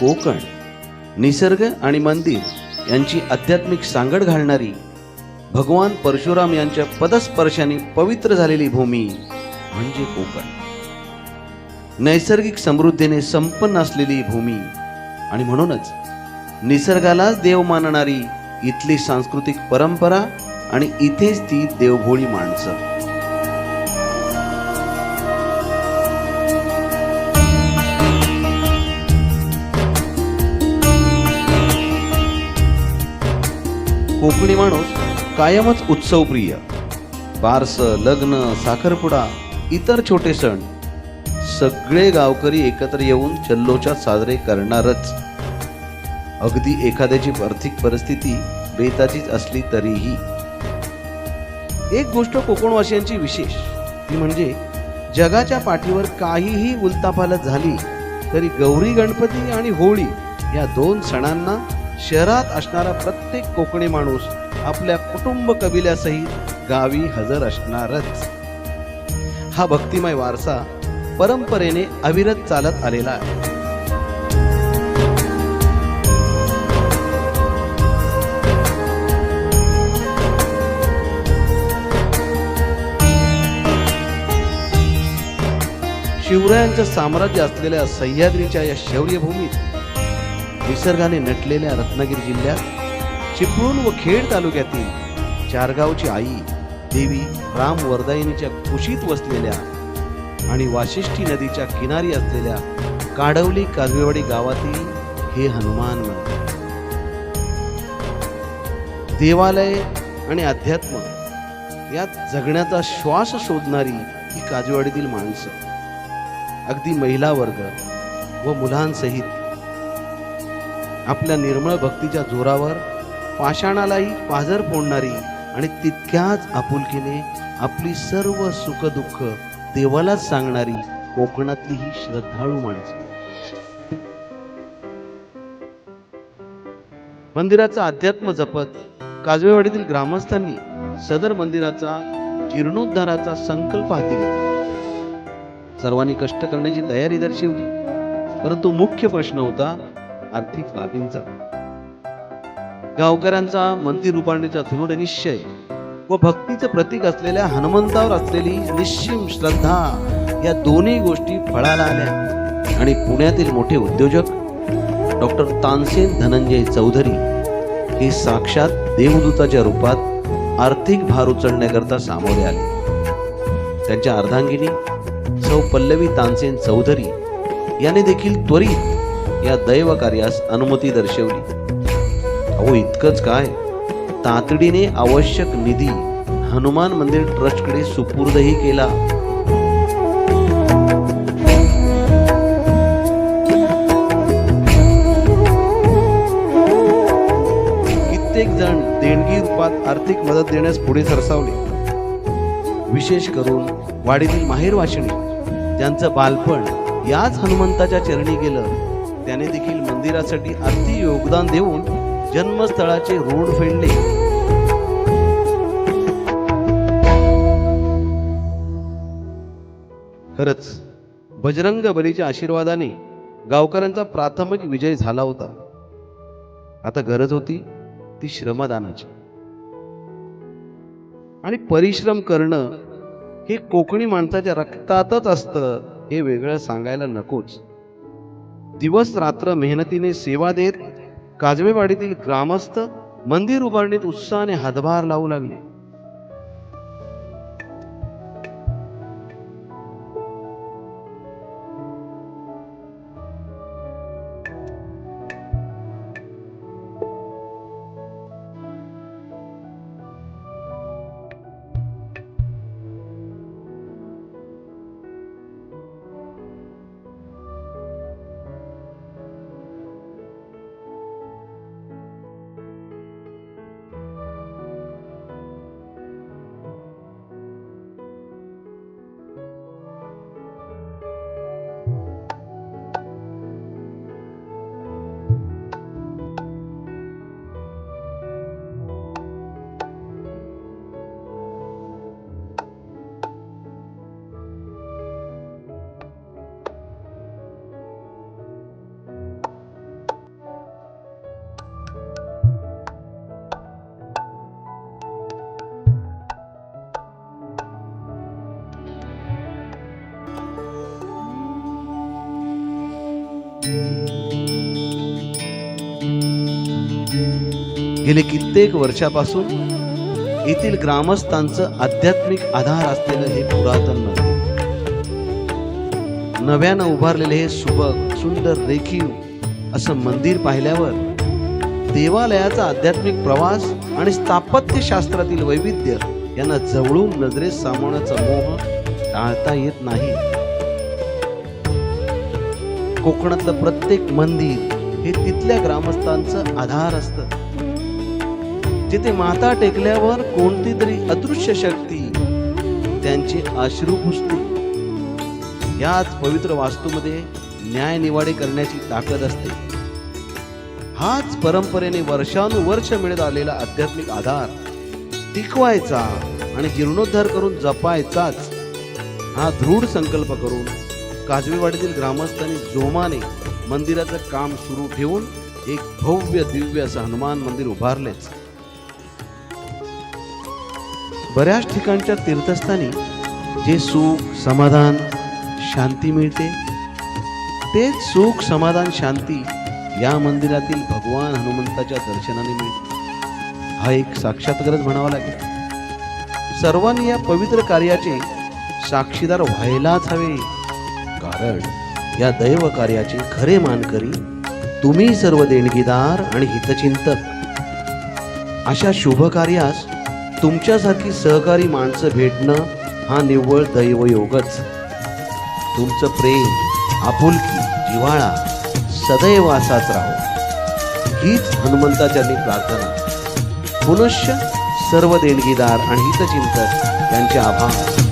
कोकण निसर्ग आणि मंदिर यांची आध्यात्मिक सांगड घालणारी, भगवान परशुराम यांच्या पदस्पर्शाने पवित्र झालेली भूमी म्हणजे कोकण. नैसर्गिक समृद्धीने संपन्न असलेली भूमी आणि म्हणूनच निसर्गालाच देव मानणारी इथली सांस्कृतिक परंपरा आणि इथेच ती देवभोळी माणसं. कोकणी माणूस कायमच उत्सवप्रिय. बारसं, लग्न, साखरपुडा, इतर छोटे सण सगळे गावकरी एकत्र येऊन जल्लोषात साजरे करणारच. अगदी एखाद्याची आर्थिक परिस्थिती बेताचीच असली तरीही. एक गोष्ट कोकणवासियांची विशेष ती म्हणजे जगाच्या पाठीवर काहीही उलथापालथ झाली तरी गौरी गणपती आणि होळी या दोन सणांना शहरात असणारा प्रत्येक कोकणी माणूस आपल्या कुटुंब कबिल्यासहित गावी हजर असणारच. हा भक्तिमय वारसा परंपरेने अविरत चालत आलेला आहे. शिवरायांचं साम्राज्य असलेल्या सह्याद्रीच्या या शौर्यभूमीत, निसर्गाने नटलेल्या रत्नागिरी जिल्ह्यात चिपळूण व खेड तालुक्यातील चारगावची आई देवी रामवर्धायनीच्या कुशीत वसलेल्या आणि वाशिष्ठी नदीच्या किनारी असलेल्या काडवली काजवेवाडी गावातील हे हनुमान मंदिर. देवालय आणि अध्यात्म यात जगण्याचा श्वास शोधणारी ही काजवेवाडीतील माणसं अगदी महिला वर्ग व मुलांसहित आपल्या निर्मळ भक्तीच्या जोरावर पाषाणालाही पाझर फोडणारी आणि तितक्याच आपुलकीने आपली सर्व सुख दुःख देवालाच सांगणारी कोकणातली ही श्रद्धाळू माणसं. मंदिराचा अध्यात्म जपत काजवेवाडीतील ग्रामस्थांनी सदर मंदिराचा जीर्णोद्धाराचा संकल्प हाती घेतला. सर्वांनी कष्ट करण्याची तयारी दर्शवली, परंतु मुख्य प्रश्न होता आर्थिक बाबींचा. गावकऱ्यांचा मंदिर उभारणीचा दृढ निश्चय व भक्तीचं प्रतीक असलेल्या हनुमंतावर असलेली निश्चिम श्रद्धा या दोन्ही गोष्टी फळाला आल्या आणि पुण्यातील मोठे उद्योजक डॉक्टर तानसेन धनंजय चौधरी हे साक्षात देवदूताच्या रूपात आर्थिक भार उचलण्याकरता सामोरे आले. त्यांच्या अर्धांगिनी सौ पल्लवी तानसेन चौधरी याने देखील त्वरित या दैव कार्यास अनुमती दर्शवली. अहो इतकंच काय, तातडीने आवश्यक निधी हनुमान मंदिर ट्रस्टकडे सुपूर्दही केला. कित्येक जण देणगी रूपात आर्थिक मदत देण्यास पुढे सरसावले. विशेष करून वाडीतील माहेरवाशिणी ज्यांचं बालपण याच हनुमंताच्या चरणी गेलं, त्याने देखील मंदिरासाठी आर्थिक योगदान देऊन जन्मस्थळाचे ऋण फेडले. खरंच बजरंग बलीच्या आशीर्वादाने गावकऱ्यांचा प्राथमिक विजय झाला होता. आता गरज होती ती श्रमदानाची. आणि परिश्रम करणं हे कोकणी माणसाच्या रक्तातच असतं हे वेगळं सांगायला नकोच. दिवस रात्र मेहनतीने सेवा देत काजवेवाडीतील ग्रामस्थ मंदिर उभारणीत उत्साहाने हातभार लावू लागले. गेले कित्येक वर्षापासून येथील ग्रामस्थांचं आध्यात्मिक आधार असलेलं हे पुरातन मंदिर, नव्यानं उभारलेले हे सुबक सुंदर रेखीव असं मंदिर पाहिल्यावर देवालयाचा आध्यात्मिक प्रवास आणि स्थापत्यशास्त्रातील वैविध्य यांना जवळून नजरेत सामावण्याचा मोह टाळता येत नाही. कोकणातलं प्रत्येक मंदिर हे तिथल्या ग्रामस्थांचं आधार असतं, जिथे माथा टेकल्यावर कोणती तरी अदृश्य शक्ती त्यांचे अश्रू पुसते. याच पवित्र वास्तूमध्ये न्याय निवाडे करण्याची ताकद असते. हाच परंपरेने वर्षानुवर्ष मिळत आलेला आध्यात्मिक आधार टिकवायचा आणि जीर्णोद्धार करून जपायचाच हा दृढ संकल्प करून काजवेवाडीतील ग्रामस्थांनी जोमाने मंदिराचं काम सुरू ठेवून एक भव्य दिव्य असं हनुमान मंदिर उभारलेच. बऱ्याच ठिकाणच्या तीर्थस्थानी जे सुख समाधान शांती मिळते, तेच सुख समाधान शांती या मंदिरातील भगवान हनुमंताच्या दर्शनाने मिळते. हा एक साक्षात्कारच म्हणावा लागेल. सर्वांनी या पवित्र कार्याचे साक्षीदार व्हायलाच हवे, कारण या दैव कार्याचे खरे मानकरी तुम्ही सर्व देणगीदार आणि हितचिंतक. अशा शुभ कार्यास तुमच्यासारखी सहकारी माणसं भेटणं हा निव्वळ दैवयोगच. तुमचं प्रेम, आपुलकी, जिव्हाळा सदैव असाच राहो हीच हनुमंताचरणी प्रार्थना. पुनश्च सर्व देणगीदार आणि हितचिंतक यांचे आभार.